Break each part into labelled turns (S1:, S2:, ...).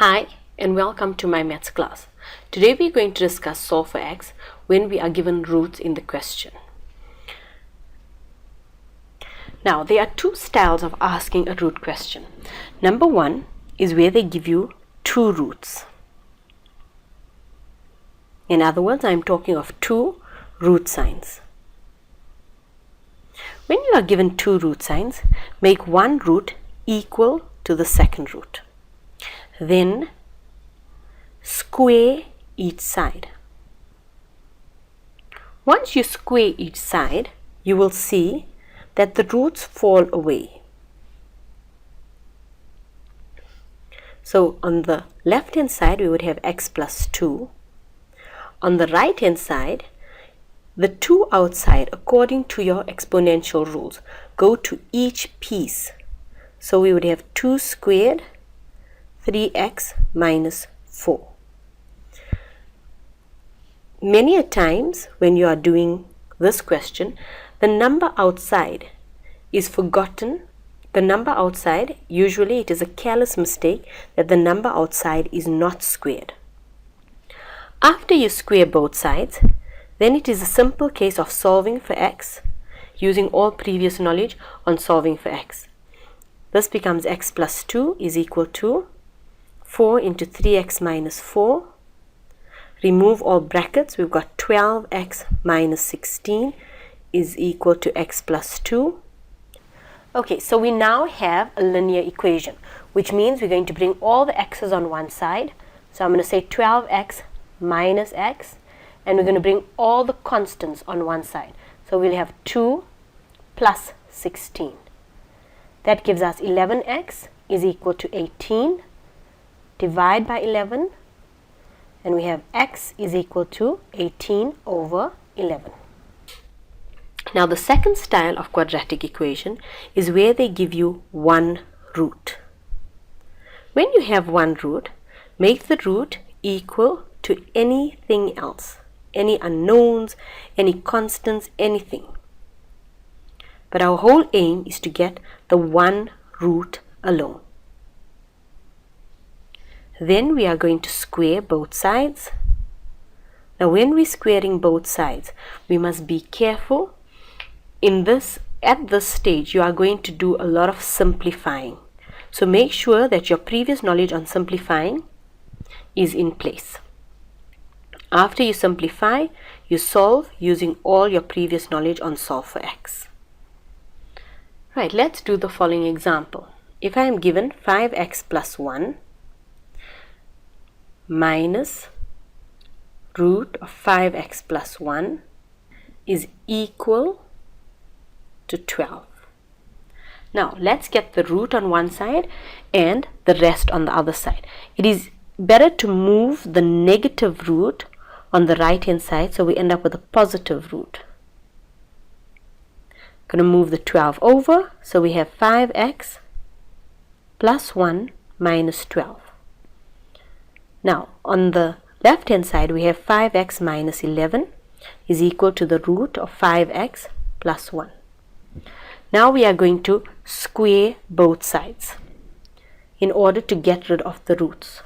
S1: Hi and welcome to my maths class. Today we are going to discuss solve for x when we are given roots in the question. Now there are two styles of asking a root question. Number one is where they give you two roots. In other words, I am talking of two root signs. When you are given two root signs, make one root equal to the second root. Then square each side. Once you square each side, you will see that the roots fall away. So on the left hand side we would have x plus 2. On the right hand side, the 2 outside, according to your exponential rules, go to each piece. So we would have 2 squared 3x minus 4. Many a times when you are doing this question, the number outside is forgotten. The number outside, usually it is a careless mistake that the number outside is not squared. After you square both sides, then it is a simple case of solving for x using all previous knowledge on solving for x. This becomes x plus 2 is equal to 4 into 3x minus 4. Remove all brackets. We've got 12x minus 16 is equal to x plus 2. Okay, so we now have a linear equation, which means we're going to bring all the x's on one side. So I'm going to say 12x minus x, and we're going to bring all the constants on one side. So we'll have 2 plus 16. That gives us 11x is equal to 18. Divide by 11, and we have x is equal to 18 over 11. Now the second style of quadratic equation is where they give you one root. When you have one root, make the root equal to anything else, any unknowns, any constants, anything. But our whole aim is to get the one root alone. Then we are going to square both sides. Now when we're squaring both sides, we must be careful. At this stage, you are going to do a lot of simplifying. So make sure that your previous knowledge on simplifying is in place. After you simplify, you solve using all your previous knowledge on solve for x. Right, let's do the following example. If I am given 5x plus 1 minus root of 5x plus 1 is equal to 12. Now let's get the root on one side and the rest on the other side. It is better to move the negative root on the right hand side, so we end up with a positive root. Going to move the 12 over, so we have 5x plus 1 minus 12. Now on the left hand side we have 5x minus 11 is equal to the root of 5x plus 1. Now we are going to square both sides in order to get rid of the roots.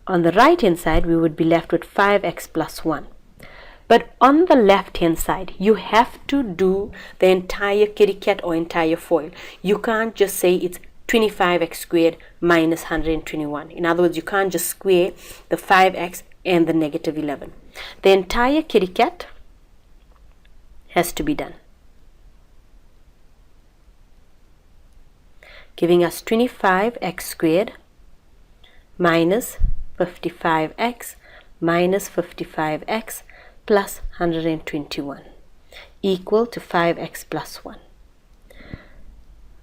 S1: On the right hand side we would be left with 5x plus 1. But on the left hand side you have to do the entire kitty cat or entire foil. You can't just say it's 25x squared minus 121. In other words, you can't just square the 5x and the negative 11. The entire kitty cat has to be done, giving us 25x squared minus 55x minus 55x plus 121 equal to 5x plus 1.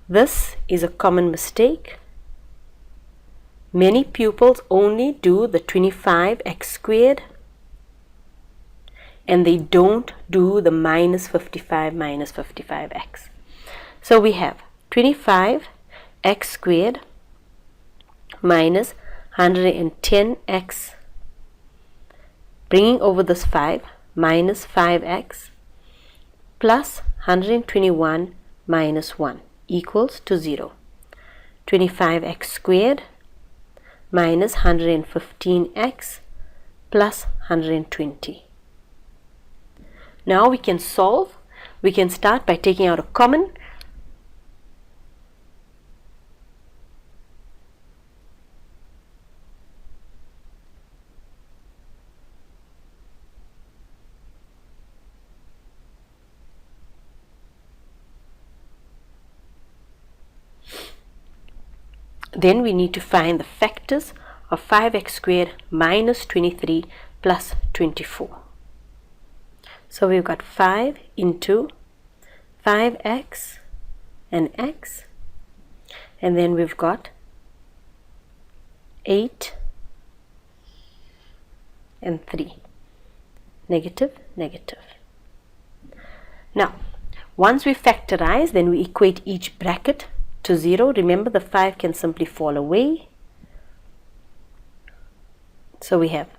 S1: This is a common mistake. Many pupils only do the 25x squared and they don't do the minus 55 minus 55x. So we have 25x squared minus 110x, bringing over this 5 minus 5x plus 121 minus 1 equals to 0. 25x squared minus 115x plus 120. Now we can solve. We can start by taking out a common. Then we need to find the factors of 5x squared minus 23 plus 24. So we've got 5 into 5x and x, and then we've got 8 and 3, negative, negative. Now, once we factorize, then we equate each bracket to 0. Remember, the 5 can simply fall away. So we have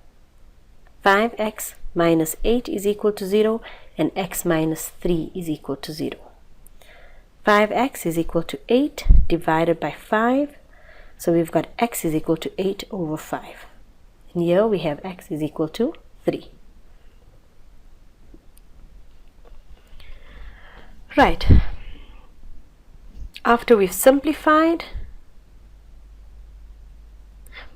S1: 5x minus 8 is equal to 0 and x minus 3 is equal to 0. 5x is equal to 8 divided by 5. So we've got x is equal to 8 over 5. And here we have x is equal to 3. Right. After we've simplified,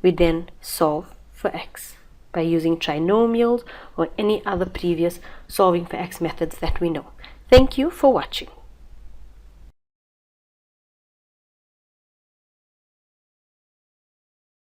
S1: we then solve for x by using trinomials or any other previous solving for x methods that we know. Thank you for watching.